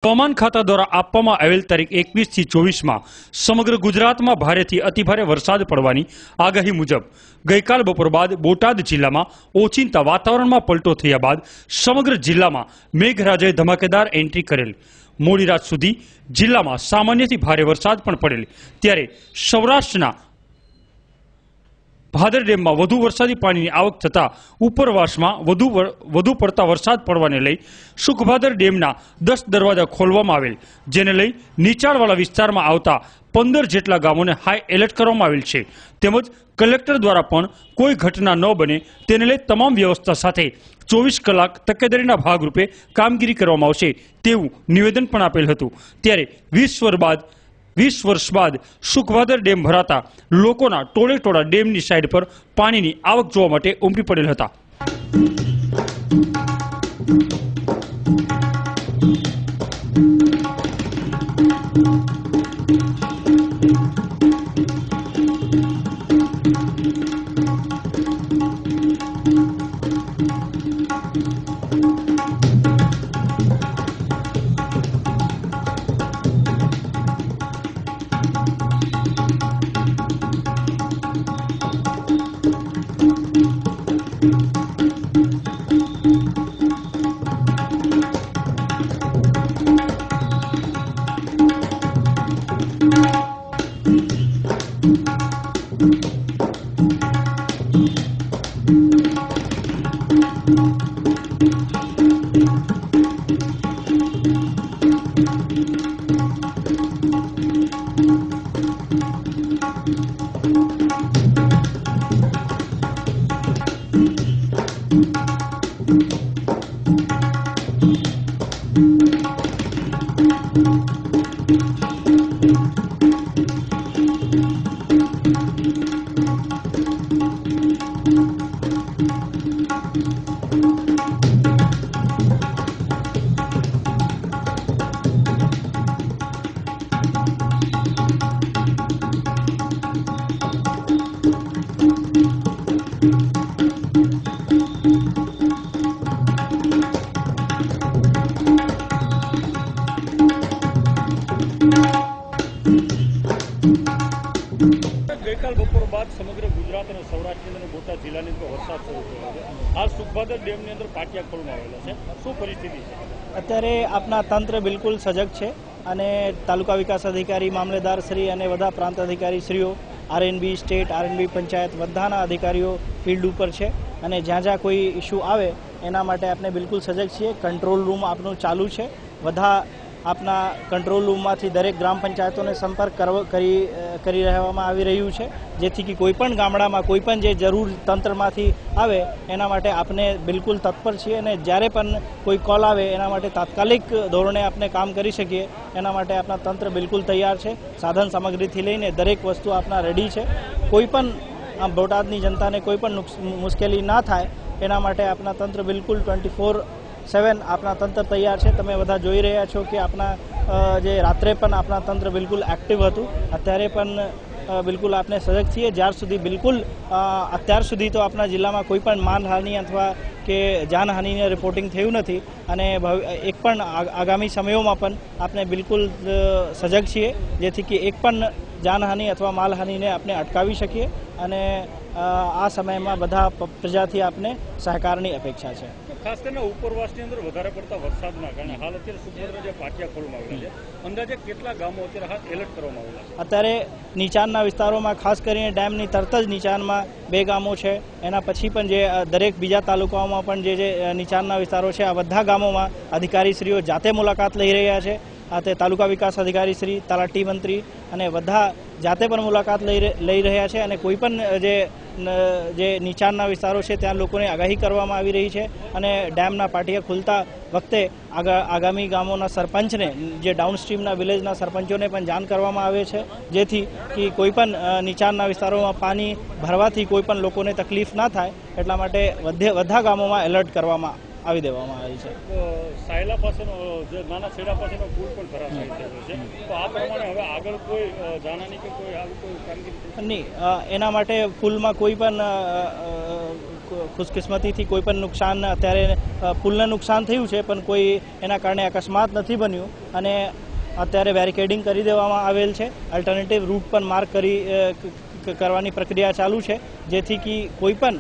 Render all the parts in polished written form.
હવામાન ખાતા દ્વારા આપવામાં આવેલ તારીખ 21 થી 24 માં સમગ્ર ગુજરાતમાં ભારેથી અતિભારે વરસાદ પડવાની આગાહી મુજબ ગઈકાલ બપોર બાદ બોટાદ જિલ્લામાં ઓચિંતા વાતાવરણમાં પલટો થયા બાદ સમગ્ર જિલ્લામાં મેઘરાજાએ ધમાકેદાર એન્ટ્રી કરેલ। મોડી રાત સુધી જિલ્લામાં સામાન્યથી ભારે વરસાદ પણ પડેલ। ત્યારે સૌરાષ્ટ્રના ભાદર ડેમમાં વધુ વરસાદી પાણીની આવક થતા ઉપરવાસમાં વધુ પડતા વરસાદ પડવાને લઈ સુખભાદર ડેમના 10 દરવાજા ખોલવામાં આવેલ, જેને લઈ નીચાણવાળા વિસ્તારમાં આવતા 15 જેટલા ગામોને હાઈ એલર્ટ કરવામાં આવેલ છે। તેમજ કલેક્ટર દ્વારા પણ કોઈ ઘટના ન બને તેને લઈ તમામ વ્યવસ્થા સાથે 24 કલાક તકેદારીના ભાગરૂપે કામગીરી કરવામાં આવશે તેવું નિવેદન પણ આપેલ હતું। ત્યારે 20 વર્ષ બાદ સુખભાદર ડેમ ભરાતા લોકોના ટોળેટોળા ડેમની સાઈડ પર પાણીની આવક જોવા માટે ઉમટી પડેલ હતા। ગઈકાલ બપોર બાદ સમગ્ર ગુજરાત અને સૌરાષ્ટ્ર અને બોટાદ જિલ્લાની અંદર વરસાદ શરૂ થયો છે। હાલ સુખભાદર ડેમની અંદર પાટિયા ખોલવામાં આવેલા છે, શું પરિસ્થિતિ છે? અત્યારે આપના તંત્ર બિલકુલ સજગ છે અને તાલુકા વિકાસ અધિકારી, મામલેદાર શ્રી અને બધા પ્રાંત અધિકારી શ્રીઓ, આરએનબી સ્ટેટ, આરએનબી પંચાયત બધાના અધિકારીઓ ફિલ્ડ ઉપર છે અને જ્યાં જ્યાં કોઈ ઇસ્યુ આવે એના માટે આપણે બિલકુલ સજગ છીએ। કંટ્રોલ રૂમ આપનું ચાલુ છે। બધા આપના કંટ્રોલ રૂમમાંથી દરેક ગ્રામ પંચાયતોને સંપર્ક કરી રહેવામાં આવી રહ્યું છે, જેથી કે કોઈપણ ગામડામાં કોઈપણ જે જરૂર તંત્રમાંથી આવે એના માટે આપણે બિલકુલ તત્પર છીએ અને જ્યારે પણ કોઈ કોલ આવે એના માટે તાત્કાલિક ધોરણે આપણે કામ કરી શકીએ એના માટે આપણા તંત્ર બિલકુલ તૈયાર છે। સાધન સામગ્રીથી લઈને દરેક વસ્તુ આપણા રેડી છે। કોઈપણ બોટાદની જનતાને કોઈપણ મુશ્કેલી ના થાય એના માટે આપણા તંત્ર બિલકુલ 24/7 આપણા તંત્ર તૈયાર છે। તમે બધા જોઈ રહ્યા છો કે આપણા જે રાત્રે પણ આપણા તંત્ર બિલકુલ એક્ટિવ હતું, અત્યારે પણ બિલકુલ આપણે સજગ છીએ। જ્યાર સુધી બિલકુલ અત્યાર સુધી તો આપણા જિલ્લામાં કોઈ પણ માનહાનિ અથવા કે જાનહાનિને રિપોર્ટિંગ થયું નથી અને એક પણ આગામી સમયોમાં પણ આપણે બિલકુલ સજગ છીએ, જેથી કે એક પણ જાનહાનિ અથવા માલહાનિને આપણે અટકાવી શકીએ અને આ સમયમાં બધા પ્રજાથી આપને સહકારની અપેક્ષા છે। ખાસ કરીને ઉપરવાસની અંદર વધારે પડતા વરસાદના કારણે હાલ અત્યારે સુખભાદર જે પાટિયા ખોલવામાં આવેલા છે, અંદાજે કેટલા ગામો અત્યારે હાલ એલર્ટ કરવામાં આવેલા છે? અત્યારે નીચાણના વિસ્તારોમાં ખાસ કરીને ડેમની તરત જ નીચાણમાં 2 ગામો છે, એના પછી પણ જે દરેક બીજા તાલુકાઓમાં પણ જે નીચાણના વિસ્તારો છે આ બધા ગામોમાં અધિકારીશ્રીઓ જાતે મુલાકાત લઈ રહ્યા છે। આ તે તાલુકા વિકાસ અધિકારી શ્રી, તલાટી મંત્રી અને બધા જાતે પણ મુલાકાત લઈ રહ્યા છે અને કોઈ પણ જે નીચાણના વિસ્તારો છે ત્યાં લોકોને આગાહી કરવામાં આવી રહી છે અને ડેમના પાટિયા ખુલતા વખતે આગામી ગામોના સરપંચને, જે ડાઉનસ્ટ્રીમના વિલેજના સરપંચોને પણ જાણ કરવામાં આવે છે, જેથી કે કોઈ પણ નીચાણના વિસ્તારોમાં પાણી ભરવાથી કોઈ પણ લોકોને તકલીફ ના થાય એટલા માટે બધા ગામોમાં એલર્ટ કરવામાં આવી દેવામાં આવી છે। સાયલા પાસેનો જે નાના છેડા પાસેનો પુલ પણ ધરાશાયી થયો છે, તો આ પ્રમાણે હવે આગળ કોઈ જાણવાની કે કોઈ આવી કોઈ કામગીરી નહીં, એના માટે પુલમાં કોઈ પણ ખુશકિસ્મતીથી કોઈ પણ નુકસાન અત્યારે પુલને નુકસાન થયું છે, પણ કોઈ એના કારણે અકસ્માત નથી બન્યું અને અત્યારે બેરિકેડિંગ કરી દેવામાં આવેલ છે. અલ્ટરનેટિવ રૂટ પણ માર્ક કરવાની પ્રક્રિયા ચાલુ છે, જેથી કે કોઈ પણ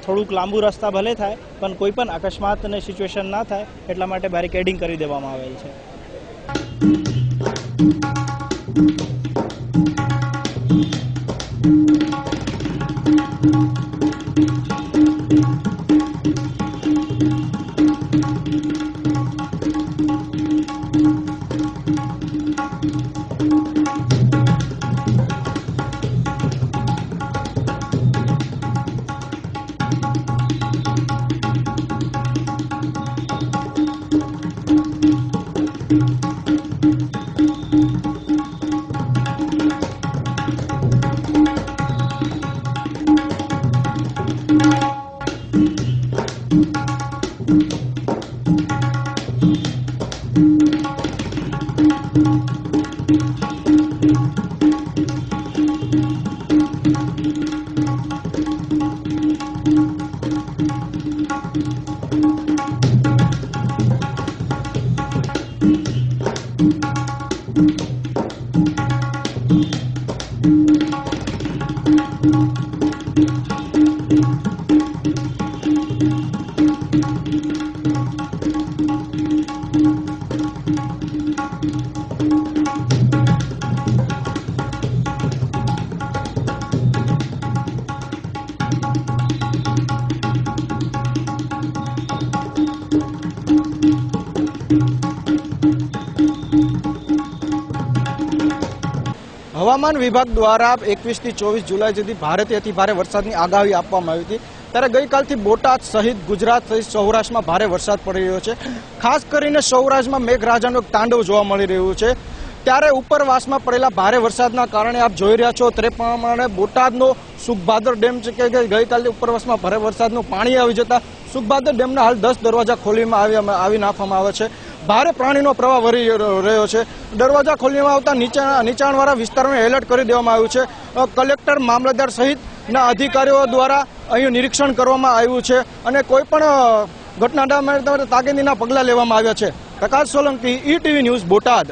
થોડુંક લાંબુ રસ્તા ભલે થાય પણ કોઈ પણ અકસ્માતની સિચ્યુએશન ના થાય એટલા માટે બેરિકેડિંગ કરી દેવામાં આવેલ છે. હવામાન વિભાગ દ્વારા 21 થી 24 જુલાઈ સુધી ભારેથી અતિ ભારે વરસાદની આગાહી આપવામાં આવી હતી. ત્યારે ગઈકાલથી બોટાદ સહિત ગુજરાત સહિત સૌરાષ્ટ્રમાં ભારે વરસાદ પડી રહ્યો છે. ખાસ કરીને સૌરાષ્ટ્રમાં મેઘરાજાનું તાંડવ જોવા મળી રહ્યું છે. ત્યારે ઉપરવાસમાં પડેલા ભારે વરસાદના કારણે આપ જોઈ રહ્યા છો તે પ્રમાણે બોટાદનો સુખભાદર ડેમ છે કે ગઈકાલે ઉપરવાસમાં ભારે વરસાદનું પાણી આવી જતા સુખભાદર ડેમના હાલ 10 દરવાજા ખોલવામાં આવી નાખવામાં આવે છે. ભારે પાણીનો પ્રવાહ વરી રહ્યો છે. દરવાજા ખોલવામાં આવતા નીચાણવાળા વિસ્તારોને એલર્ટ કરી દેવામાં આવ્યું છે. કલેક્ટર, મામલતદાર સહિતના અધિકારીઓ દ્વારા અહીં નિરીક્ષણ કરવામાં આવ્યું છે અને કોઈ પણ ઘટના તાકીદીના પગલાં લેવામાં આવ્યા છે. પ્રકાશ સોલંકી, ETV ન્યૂઝ, બોટાદ.